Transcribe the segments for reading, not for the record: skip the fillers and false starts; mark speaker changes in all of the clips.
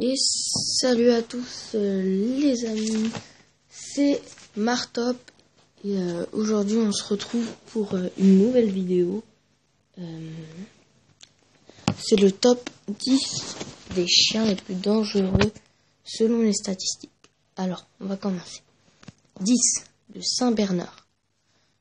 Speaker 1: Et salut à tous les amis, c'est Martop et aujourd'hui on se retrouve pour une nouvelle vidéo. C'est le top 10 des chiens les plus dangereux selon les statistiques. Alors, on va commencer. 10. Le Saint-Bernard.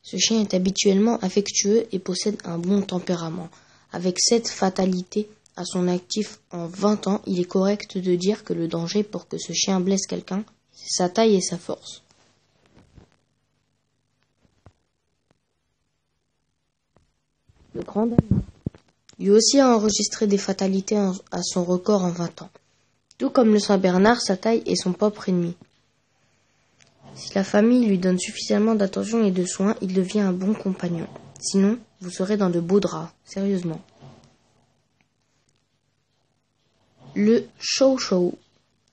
Speaker 1: Ce chien est habituellement affectueux et possède un bon tempérament. Avec cette fatalité à son actif en 20 ans, il est correct de dire que le danger pour que ce chien blesse quelqu'un, c'est sa taille et sa force. Le Grand Danois. Lui aussi a enregistré des fatalités à son record en 20 ans. Tout comme le Saint-Bernard, sa taille est son propre ennemi. Si la famille lui donne suffisamment d'attention et de soins, il devient un bon compagnon. Sinon, vous serez dans de beaux draps, sérieusement. Le Chow Chow.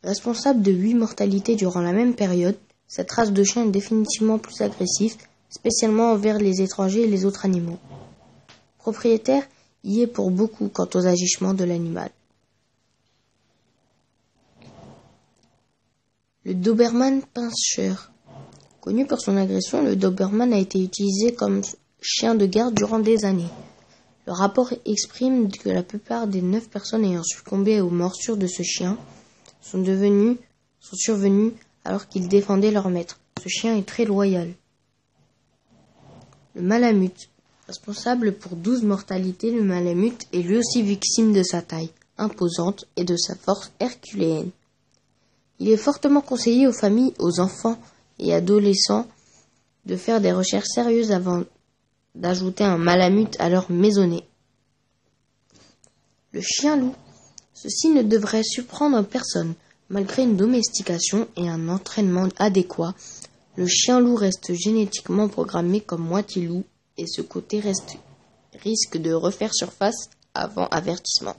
Speaker 1: Responsable de 8 mortalités durant la même période, cette race de chien est définitivement plus agressive, spécialement envers les étrangers et les autres animaux. Propriétaire y est pour beaucoup quant aux agissements de l'animal. Le Doberman Pinscher. Connu pour son agression, le Doberman a été utilisé comme chien de garde durant des années. Le rapport exprime que la plupart des 9 personnes ayant succombé aux morsures de ce chien sont survenues alors qu'ils défendaient leur maître. Ce chien est très loyal. Le Malamute. Responsable pour 12 mortalités, le Malamute est lui aussi victime de sa taille imposante et de sa force herculéenne. Il est fortement conseillé aux familles, aux enfants et adolescents de faire des recherches sérieuses avant d'ajouter un Malamute à leur maisonnée. Le chien-loup. Ceci ne devrait surprendre personne. Malgré une domestication et un entraînement adéquat, le chien-loup reste génétiquement programmé comme moitié loup et ce côté risque de refaire surface avant avertissement.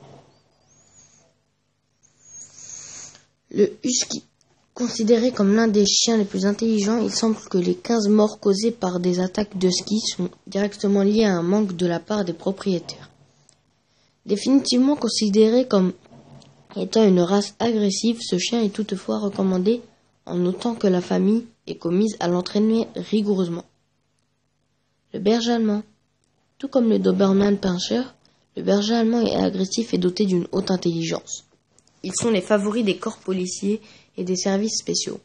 Speaker 1: Le husky. Considéré comme l'un des chiens les plus intelligents, il semble que les 15 morts causées par des attaques d'husky sont directement liées à un manque de la part des propriétaires. Définitivement considéré comme étant une race agressive, ce chien est toutefois recommandé en notant que la famille est commise à l'entraîner rigoureusement. Le berger allemand. Tout comme le Doberman Pinscher, le berger allemand est agressif et doté d'une haute intelligence. Ils sont les favoris des corps policiers et des services spéciaux,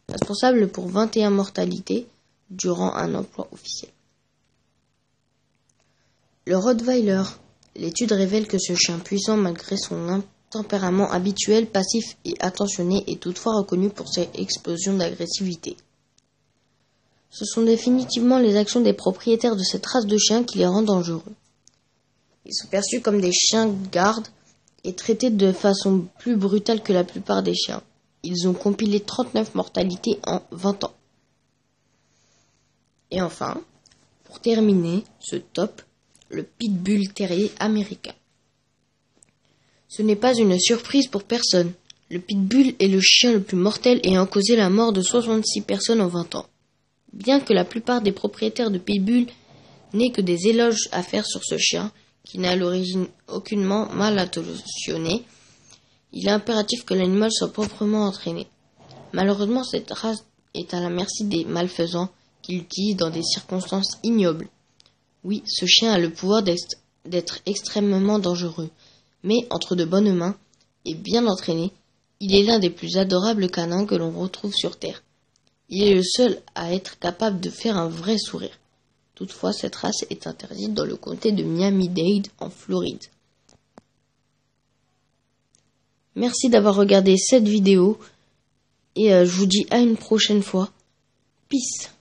Speaker 1: responsables pour 21 mortalités durant un emploi officiel. Le Rottweiler. L'étude révèle que ce chien puissant, malgré son tempérament habituel, passif et attentionné, est toutefois reconnu pour ses explosions d'agressivité. Ce sont définitivement les actions des propriétaires de cette race de chiens qui les rendent dangereux. Ils sont perçus comme des chiens de garde et traités de façon plus brutale que la plupart des chiens. Ils ont compilé 39 mortalités en 20 ans. Et enfin, pour terminer ce top, le Pitbull Terrier américain. Ce n'est pas une surprise pour personne. Le Pitbull est le chien le plus mortel ayant causé la mort de 66 personnes en 20 ans. Bien que la plupart des propriétaires de Pitbull n'aient que des éloges à faire sur ce chien, qui n'a à l'origine aucunement mal intentionné, il est impératif que l'animal soit proprement entraîné. Malheureusement, cette race est à la merci des malfaisants qui l'utilisent dans des circonstances ignobles. Oui, ce chien a le pouvoir d'être extrêmement dangereux, mais entre de bonnes mains et bien entraîné, il est l'un des plus adorables canins que l'on retrouve sur Terre. Il est le seul à être capable de faire un vrai sourire. Toutefois, cette race est interdite dans le comté de Miami-Dade en Floride. Merci d'avoir regardé cette vidéo et je vous dis à une prochaine fois. Peace.